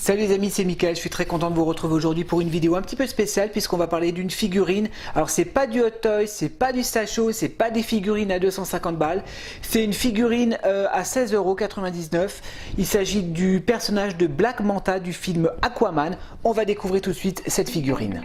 Salut les amis, c'est Mickaël, je suis très content de vous retrouver aujourd'hui pour une vidéo un petit peu spéciale puisqu'on va parler d'une figurine. Alors c'est pas du Hot Toys, c'est pas du Stacho, c'est pas des figurines à 250 balles. C'est une figurine à 16,99 €. Il s'agit du personnage de Black Manta du film Aquaman. On va découvrir tout de suite cette figurine.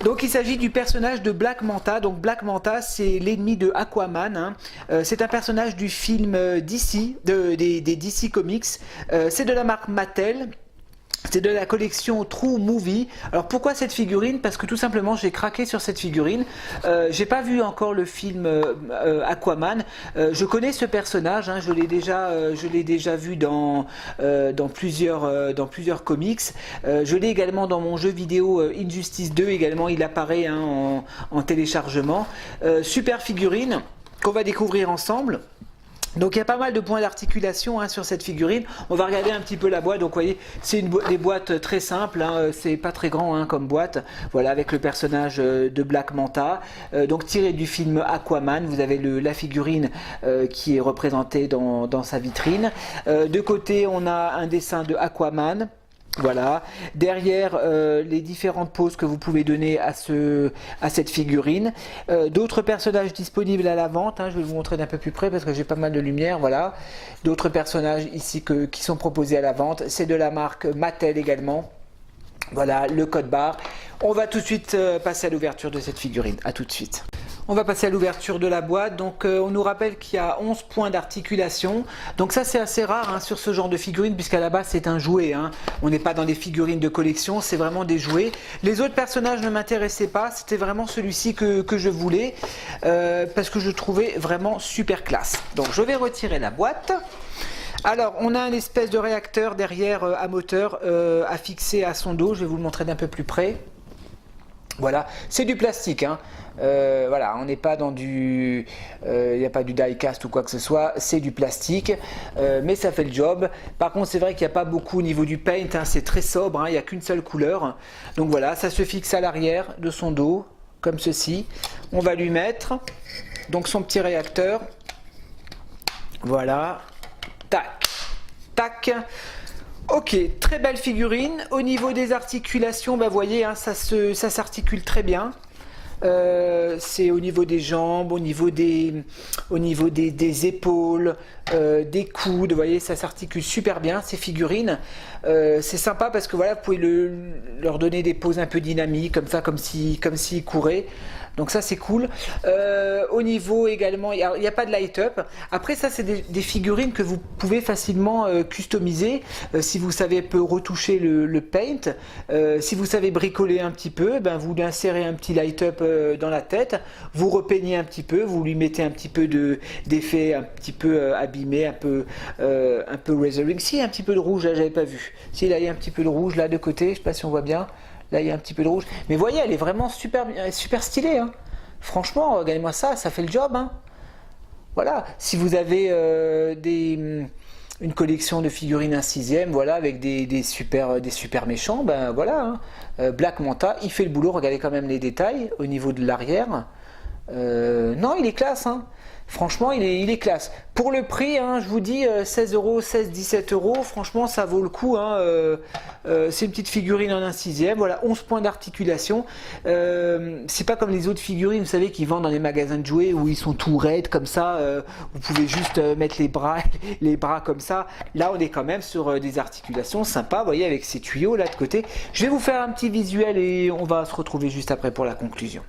Donc il s'agit du personnage de Black Manta. Donc Black Manta, c'est l'ennemi de Aquaman, hein. C'est un personnage du film DC, des DC Comics. C'est de la marque Mattel. C'est de la collection True Movie. Alors pourquoi cette figurine? Parce que tout simplement j'ai craqué sur cette figurine. J'ai pas vu encore le film Aquaman. Je connais ce personnage, hein, je l'ai déjà vu dans plusieurs comics. Je l'ai également dans mon jeu vidéo Injustice 2 également. Il apparaît, hein, en téléchargement. Super figurine qu'on va découvrir ensemble. Donc il y a pas mal de points d'articulation, hein, sur cette figurine. On va regarder un petit peu la boîte. Donc vous voyez, c'est des boîtes très simples, hein, c'est pas très grand, hein, comme boîte. Voilà, avec le personnage de Black Manta, donc tiré du film Aquaman. Vous avez la figurine qui est représentée dans sa vitrine. De côté, on a un dessin de Aquaman. Voilà, derrière les différentes poses que vous pouvez donner à cette figurine. D'autres personnages disponibles à la vente, hein, je vais vous montrer d'un peu plus près parce que j'ai pas mal de lumière. Voilà, d'autres personnages ici qui sont proposés à la vente. C'est de la marque Mattel également. Voilà le code barre. On va tout de suite passer à l'ouverture de cette figurine. A tout de suite. On va passer à l'ouverture de la boîte. Donc on nous rappelle qu'il y a 11 points d'articulation. Donc ça c'est assez rare, hein, sur ce genre de figurine, puisqu'à la base c'est un jouet, hein. On n'est pas dans des figurines de collection, c'est vraiment des jouets. Les autres personnages ne m'intéressaient pas, c'était vraiment celui-ci que je voulais, parce que je trouvais vraiment super classe. Donc je vais retirer la boîte. Alors on a un espèce de réacteur derrière à moteur affixé à son dos. Je vais vous le montrer d'un peu plus près. Voilà, c'est du plastique, hein. Voilà, on n'est pas dans il n'y a pas du die cast ou quoi que ce soit, c'est du plastique, mais ça fait le job. Par contre c'est vrai qu'il n'y a pas beaucoup au niveau du paint, hein, c'est très sobre, hein, il n'y a qu'une seule couleur. Donc voilà, ça se fixe à l'arrière de son dos, comme ceci. On va lui mettre donc son petit réacteur. Voilà, tac, tac. Ok, très belle figurine. Au niveau des articulations, bah, vous voyez, hein, ça s'articule très bien. C'est au niveau des jambes, au niveau des épaules, des coudes. Vous voyez, ça s'articule super bien, ces figurines. C'est sympa parce que voilà, vous pouvez leur donner des poses un peu dynamiques, comme ça, comme s'ils couraient. Donc ça c'est cool. Au niveau également, il n'y a pas de light-up. Après ça c'est des figurines que vous pouvez facilement customiser si vous savez un peu retoucher le paint. Si vous savez bricoler un petit peu, ben vous lui insérez un petit light-up dans la tête, vous repeignez un petit peu, vous lui mettez un petit peu d'effet un petit peu abîmé, un peu Razoring. Si, un petit peu de rouge là, j'avais pas vu. Si, là il y a un petit peu de rouge là de côté, je sais pas si on voit bien. Là, il y a un petit peu de rouge. Mais voyez, elle est vraiment super stylée, hein. Franchement, regardez-moi ça, ça fait le job, hein. Voilà. Si vous avez une collection de figurines 1/6, voilà, avec des super méchants, ben voilà, hein. Black Manta, il fait le boulot. Regardez quand même les détails au niveau de l'arrière. Non, il est classe, hein. Franchement, il est classe. Pour le prix, hein, je vous dis 16 €, 17 €, franchement, ça vaut le coup, hein. C'est une petite figurine en 1/6. Voilà, 11 points d'articulation. C'est pas comme les autres figurines, vous savez, qui vendent dans les magasins de jouets où ils sont tout raides comme ça. Vous pouvez juste mettre les bras comme ça. Là, on est quand même sur des articulations sympas, vous voyez, avec ces tuyaux là de côté. Je vais vous faire un petit visuel et on va se retrouver juste après pour la conclusion.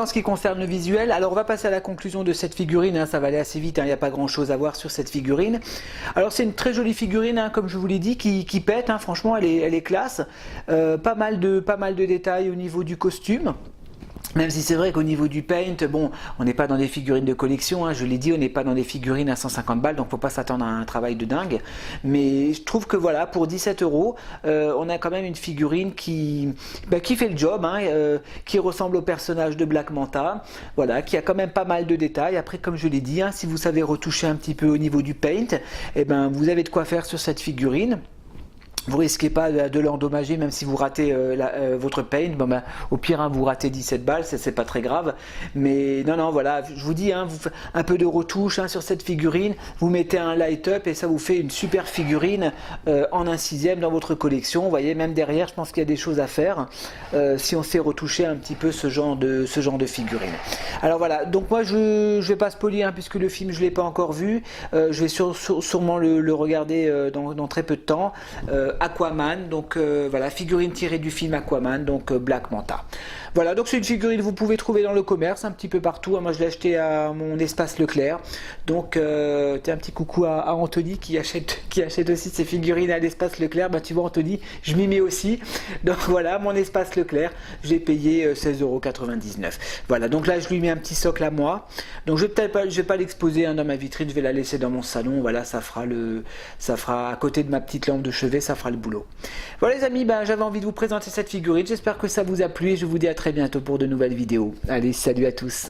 Voilà en ce qui concerne le visuel. Alors on va passer à la conclusion de cette figurine, hein, ça va aller assez vite, hein, il n'y a pas grand chose à voir sur cette figurine. Alors c'est une très jolie figurine, hein, comme je vous l'ai dit, qui pète, hein, franchement elle est classe. Pas mal de détails au niveau du costume. Même si c'est vrai qu'au niveau du paint, bon, on n'est pas dans des figurines de collection, hein, je l'ai dit, on n'est pas dans des figurines à 150 balles, donc faut pas s'attendre à un travail de dingue. Mais je trouve que voilà, pour 17 €, on a quand même une figurine qui fait le job, hein, qui ressemble au personnage de Black Manta, voilà, qui a quand même pas mal de détails. Après, comme je l'ai dit, hein, si vous savez retoucher un petit peu au niveau du paint, eh ben, vous avez de quoi faire sur cette figurine. Vous risquez pas de l'endommager, même si vous ratez votre paint. Bon ben, au pire, hein, vous ratez 17 balles, c'est pas très grave. Mais non, voilà, je vous dis, hein, vous faites un peu de retouche, hein, sur cette figurine, vous mettez un light up et ça vous fait une super figurine en 1/6 dans votre collection. Vous voyez, même derrière, je pense qu'il y a des choses à faire si on sait retoucher un petit peu ce genre de figurine. Alors voilà, donc moi je vais pas spoiler, hein, puisque le film je l'ai pas encore vu. Je vais sûrement le regarder dans très peu de temps. Aquaman, donc voilà, figurine tirée du film Aquaman, donc Black Manta. Voilà, donc c'est une figurine que vous pouvez trouver dans le commerce un petit peu partout. Moi je l'ai acheté à mon espace Leclerc, donc un petit coucou à Anthony qui achète aussi ses figurines à l'espace Leclerc. Bah tu vois Anthony, je m'y mets aussi. Donc voilà, mon espace Leclerc, j'ai payé 16,99 €. Voilà, donc là je lui mets un petit socle à moi. Donc je vais pas l'exposer, hein, dans ma vitrine, je vais la laisser dans mon salon. Voilà, ça fera à côté de ma petite lampe de chevet, ça fera le boulot. Voilà les amis, j'avais envie de vous présenter cette figurine. J'espère que ça vous a plu et je vous dis à très bientôt pour de nouvelles vidéos. Allez, salut à tous.